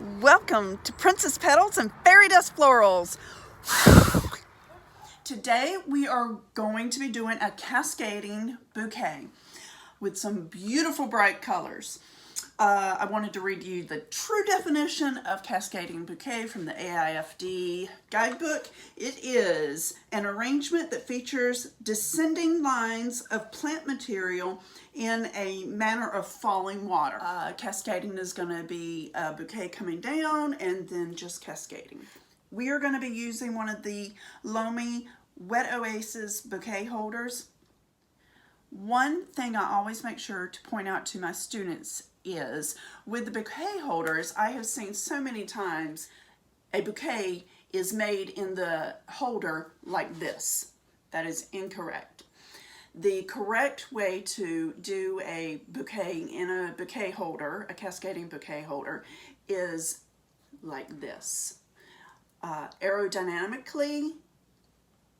Welcome to Princess Petals and Fairy Dust Florals. Today we are going to be doing a cascading bouquet with some beautiful bright colors. I wanted to read you the true definition of cascading bouquet from the AIFD guidebook. It is an arrangement that features descending lines of plant material in a manner of falling water. Cascading is going to be a bouquet coming down and then just cascading. We are going to be using one of the Lomi Wet Oasis bouquet holders. One thing I always make sure to point out to my students is with the bouquet holders, I have seen so many times a bouquet is made in the holder like this. That is incorrect. The correct way to do a bouquet in a bouquet holder, a cascading bouquet holder, is like this. Aerodynamically,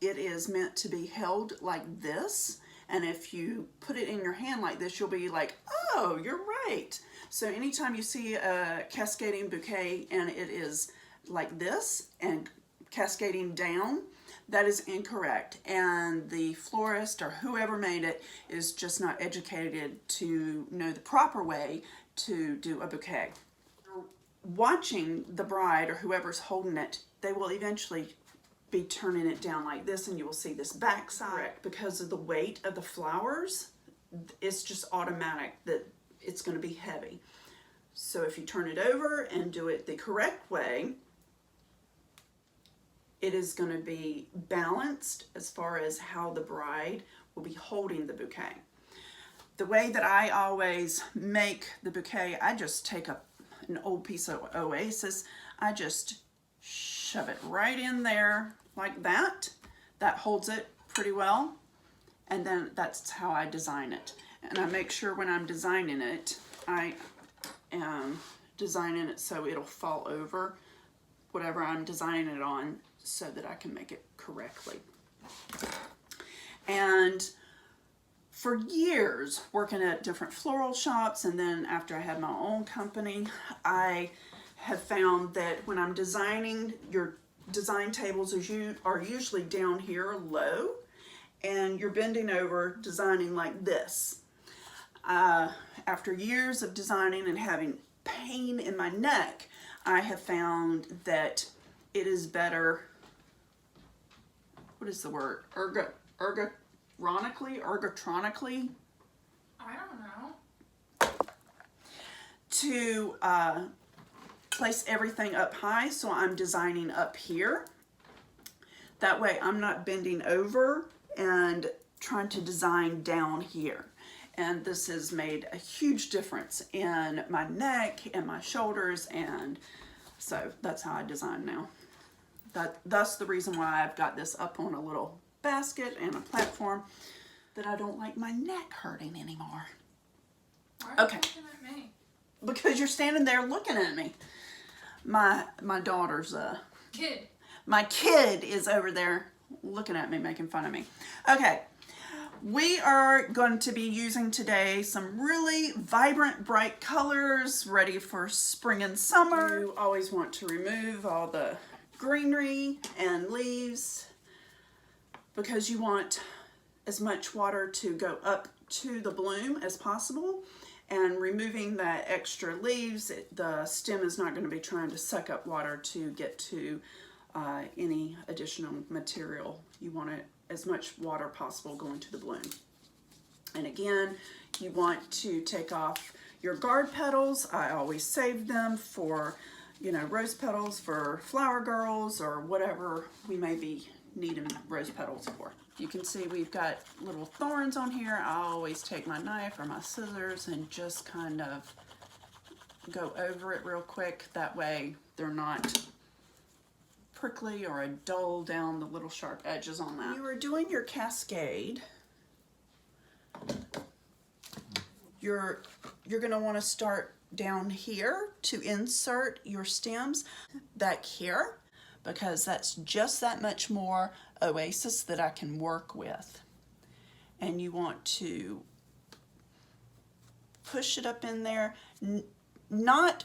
it is meant to be held like this. And if you put it in your hand like this, you'll be like, oh, you're right. So anytime you see a cascading bouquet and it is like this and cascading down, that is incorrect. And the florist or whoever made it is just not educated to know the proper way to do a bouquet. Watching the bride or whoever's holding it, they will eventually be turning it down like this, and you will see this backside. Because of the weight of the flowers, it's just automatic that it's going to be heavy. So if you turn it over and do it the correct way, it is going to be balanced as far as how the bride will be holding the bouquet. The way that I always make the bouquet, I just take an old piece of Oasis, I just shove it right in there like that. That holds it pretty well, and then that's how I design it. And I make sure when I'm designing it, I am designing it so it'll fall over whatever I'm designing it on so that I can make it correctly. And for years working at different floral shops, and then after I had my own company, I have found that when I'm designing, your design tables are usually down here low, and you're bending over designing like this. After years of designing and having pain in my neck, I have found that it is better, what is the word, ergotronically, I don't know, to place everything up high, so I'm designing up here. That way I'm not bending over and trying to design down here. And this has made a huge difference in my neck and my shoulders, and so that's how I design now. That's the reason why I've got this up on a little basket and a platform, that I don't like my neck hurting anymore. Why are you Okay. looking at me? Because you're standing there looking at me. My daughter's Kid. my kid is over there looking at me, making fun of me. Okay, we are going to be using today some really vibrant, bright colors, ready for spring and summer. You always want to remove all the greenery and leaves because you want as much water to go up to the bloom as possible. And removing that extra leaves, the stem is not going to be trying to suck up water to get to any additional material. You want as much water possible going to the bloom. And again, you want to take off your guard petals. I always save them for, rose petals for flower girls or whatever we may be needing rose petals for. You can see we've got little thorns on here. I always take my knife or my scissors and just kind of go over it real quick. That way they're not prickly or I dull down the little sharp edges on that. When you are doing your cascade, you're going to want to start down here to insert your stems back here, because that's just that much more Oasis that I can work with. And you want to push it up in there, not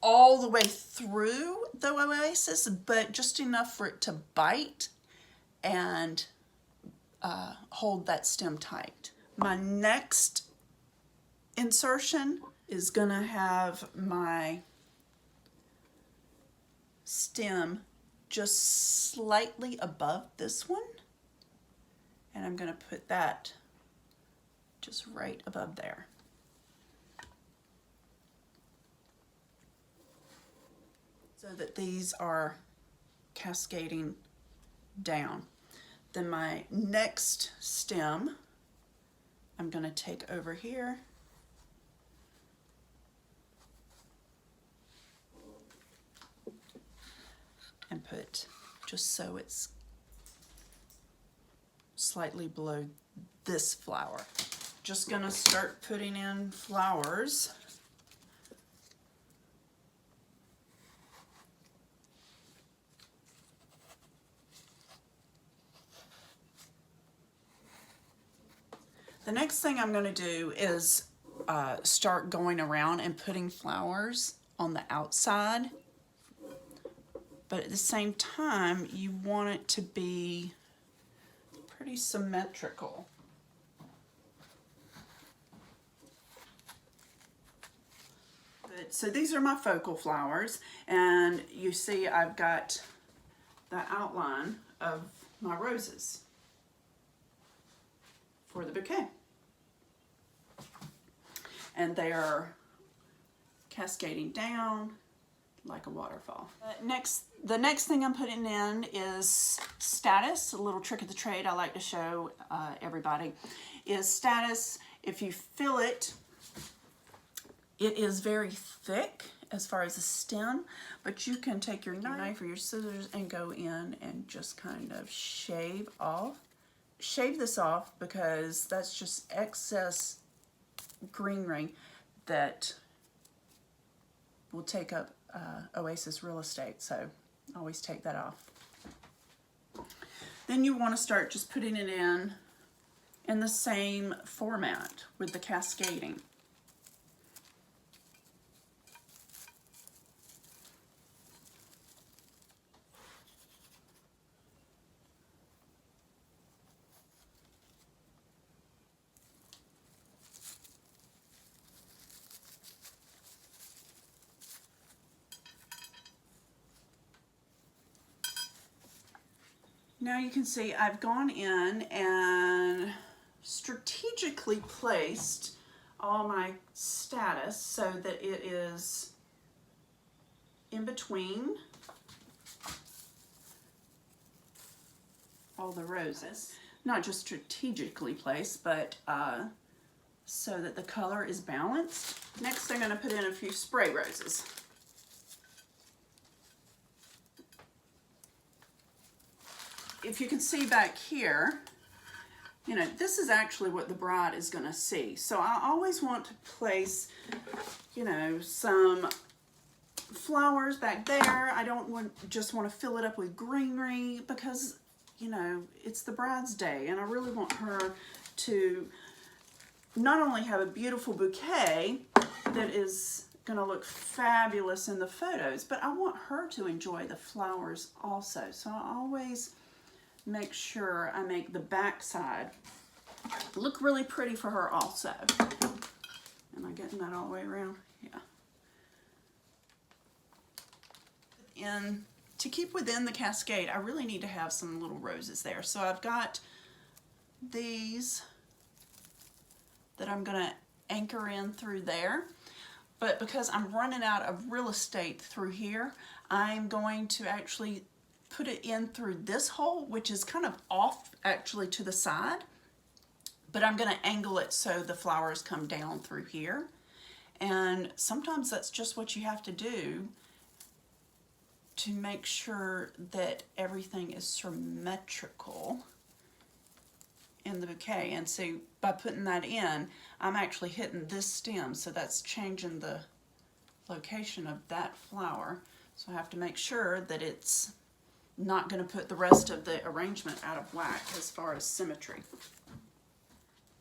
all the way through the oasis, but just enough for it to bite and hold that stem tight. My next insertion is gonna have my stem just slightly above this one, and I'm gonna put that just right above there. So that these are cascading down. Then my next stem, I'm gonna take over here and put just so it's slightly below this flower. Just gonna start putting in flowers. The next thing I'm gonna do is start going around and putting flowers on the outside. But at the same time, you want it to be pretty symmetrical. So these are my focal flowers, and you see I've got the outline of my roses for the bouquet. And they are cascading down like a waterfall. The next thing I'm putting in is status. A little trick of the trade I like to show everybody is status. If you fill it, it is very thick as far as the stem, but you can take your knife or your scissors and go in and just kind of shave this off, because that's just excess greenery that will take up oasis real estate, so always take that off. Then you want to start just putting it in the same format with the cascading. Now you can see I've gone in and strategically placed all my status so that it is in between all the roses. Not just strategically placed, but so that the color is balanced. Next, I'm going to put in a few spray roses. If you can see back here, you know, this is actually what the bride is going to see. So I always want to place, you know, some flowers back there. I don't just want to fill it up with greenery, because, you know, it's the bride's day, and I really want her to not only have a beautiful bouquet that is going to look fabulous in the photos, but I want her to enjoy the flowers also. So I always make sure I make the back side look really pretty for her also. Am I getting that all the way around? Yeah. And to keep within the cascade, I really need to have some little roses there. So I've got these that I'm going to anchor in through there. But because I'm running out of real estate through here, I'm going to actually put it in through this hole, which is kind of off actually to the side, but I'm going to angle it so the flowers come down through here. And sometimes that's just what you have to do to make sure that everything is symmetrical in the bouquet. And so by putting that in, I'm actually hitting this stem, so that's changing the location of that flower. So I have to make sure that it's not going to put the rest of the arrangement out of whack as far as symmetry.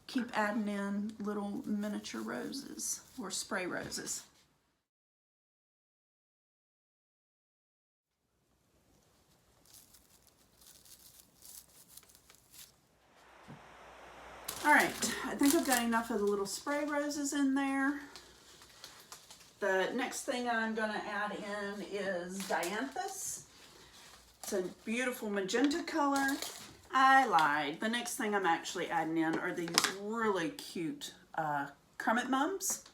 Keep adding in little miniature roses or spray roses. All right, I think I've got enough of the little spray roses in there. The next thing I'm gonna add in is dianthus. It's a beautiful magenta color. I lied. The next thing I'm actually adding in are these really cute kermit mums.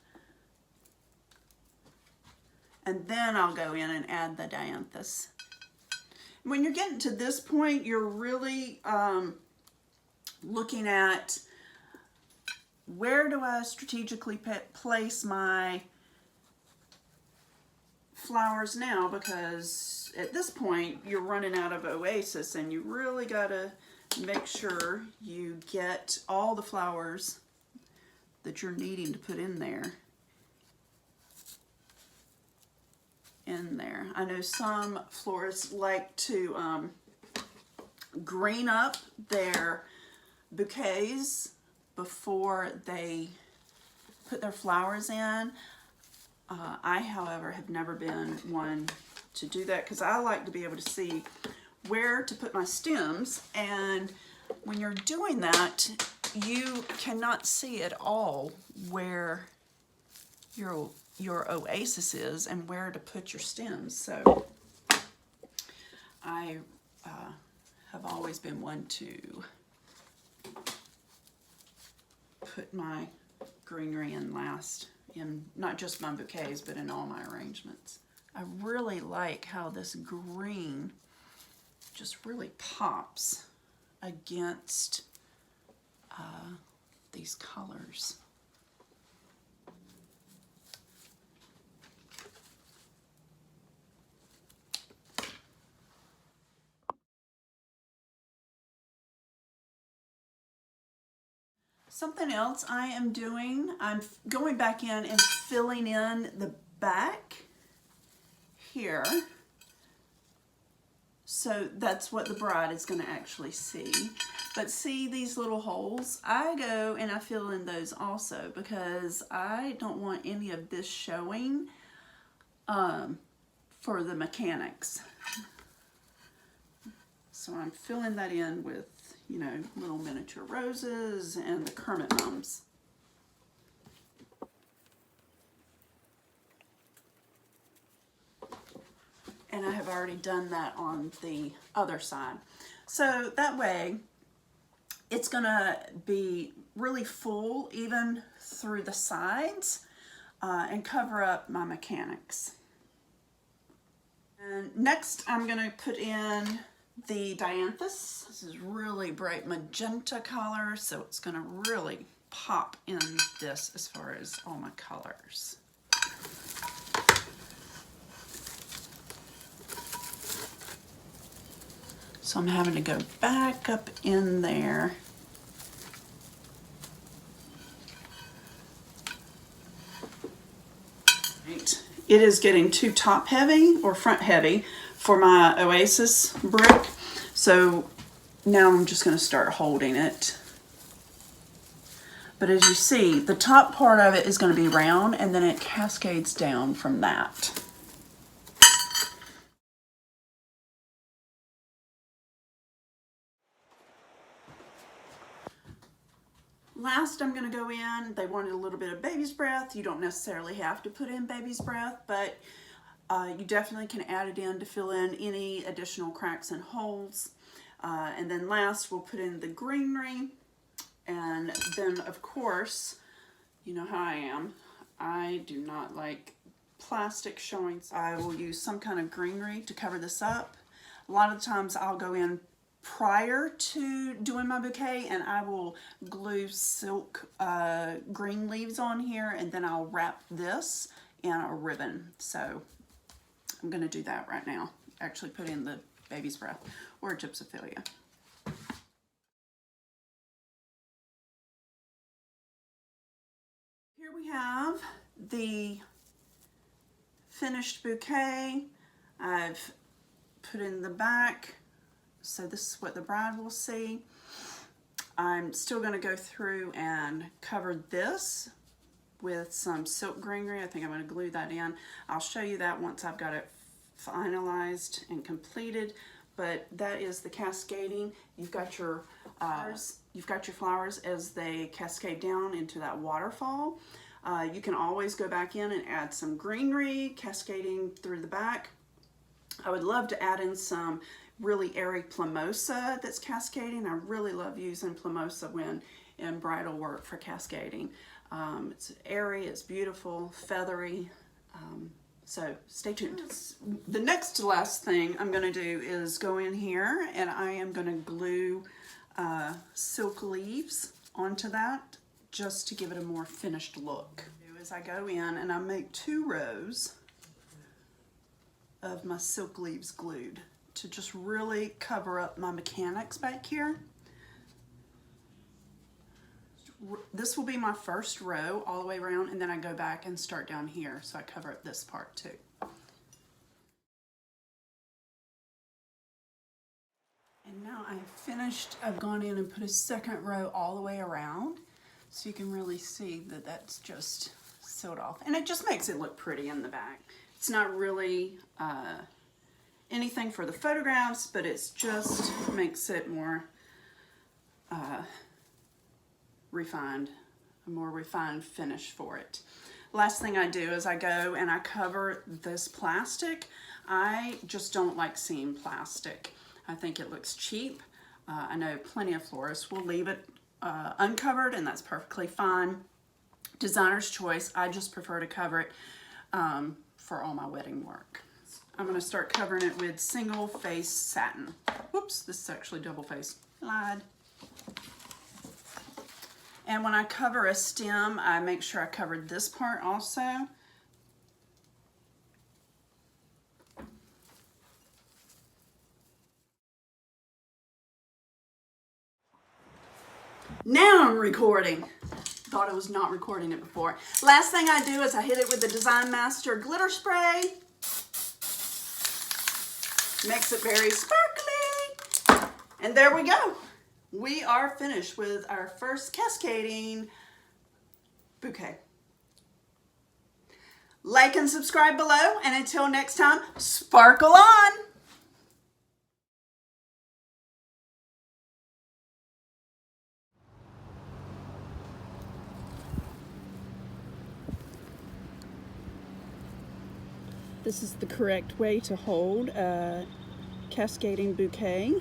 And then I'll go in and add the dianthus. When you're getting to this point, you're really looking at where do I strategically place my flowers now, because at this point you're running out of oasis and you really gotta make sure you get all the flowers that you're needing to put in there. I know some florists like to green up their bouquets before they put their flowers in. I, however, have never been one to do that because I like to be able to see where to put my stems, and when you're doing that, you cannot see at all where your oasis is and where to put your stems. So I have always been one to put my greenery in last, in not just my bouquets, but in all my arrangements. I really like how this green just really pops against these colors. Something else I am doing, I'm going back in and filling in the back here. So that's what the bride is going to actually see. But see these little holes? I go and I fill in those also because I don't want any of this showing for the mechanics. So I'm filling that in with, you know, little miniature roses and the kermit mums. And I have already done that on the other side. So that way it's gonna be really full even through the sides and cover up my mechanics. And next I'm gonna put in the dianthus. This is really bright magenta color, so it's gonna really pop in this as far as all my colors. So I'm having to go back up in there. Right. It is getting too top heavy or front heavy for my oasis brick. So now I'm just going to start holding it. But as you see, the top part of it is going to be round and then it cascades down from that. Last, I'm going to go in, they wanted a little bit of baby's breath. You don't necessarily have to put in baby's breath, but you definitely can add it in to fill in any additional cracks and holes. And then last, we'll put in the greenery. And then, of course, you know how I am. I do not like plastic showing. I will use some kind of greenery to cover this up. A lot of times I'll go in prior to doing my bouquet and I will glue silk green leaves on here, and then I'll wrap this in a ribbon. So I'm going to do that right now. Actually put in the baby's breath or gypsophilia. Here we have the finished bouquet. I've put in the back. So this is what the bride will see. I'm still going to go through and cover this with some silk greenery. I think I'm going to glue that in. I'll show you that once I've got it finalized and completed. but that is the cascading. You've got your flowers as they cascade down into that waterfall. You can always go back in and add some greenery cascading through the back. I would love to add in some really airy plumosa that's cascading. I really love using plumosa when in bridal work for cascading. It's airy, it's beautiful, feathery. So stay tuned. The next to last thing I'm going to do is go in here and I am going to glue silk leaves onto that just to give it a more finished look. As I go in and I make 2 rows of my silk leaves glued to just really cover up my mechanics back here. This will be my first row all the way around, and then I go back and start down here, so I cover up this part too. And now I've finished. I've gone in and put a second row all the way around, so you can really see that that's just sewed off, and it just makes it look pretty in the back. It's not really anything for the photographs, but it's just makes it more refined, a more refined finish for it. Last thing I do is I go and I cover this plastic. I just don't like seeing plastic. I think it looks cheap. I know plenty of florists will leave it uncovered, and that's perfectly fine. Designer's choice. I just prefer to cover it for all my wedding work. I'm going to start covering it with single face satin. Whoops, this is actually double face. Lied. And when I cover a stem, I make sure I covered this part also. Now I'm recording. Thought I was not recording it before. Last thing I do is I hit it with the Design Master glitter spray. Makes it very sparkly. And there we go. We are finished with our first cascading bouquet. Like and subscribe below, and until next time, sparkle on! This is the correct way to hold a cascading bouquet.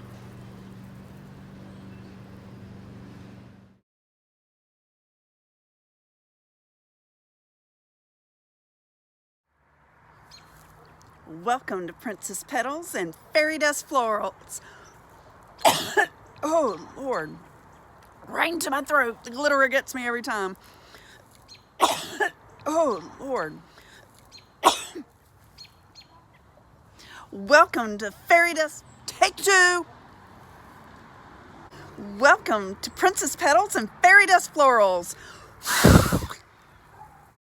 Welcome to Princess Petals and Fairy Dust Florals. Oh, Lord. Right into my throat. The glitter gets me every time. Oh, Lord. Welcome to Fairy Dust Take 2. Welcome to Princess Petals and Fairy Dust Florals.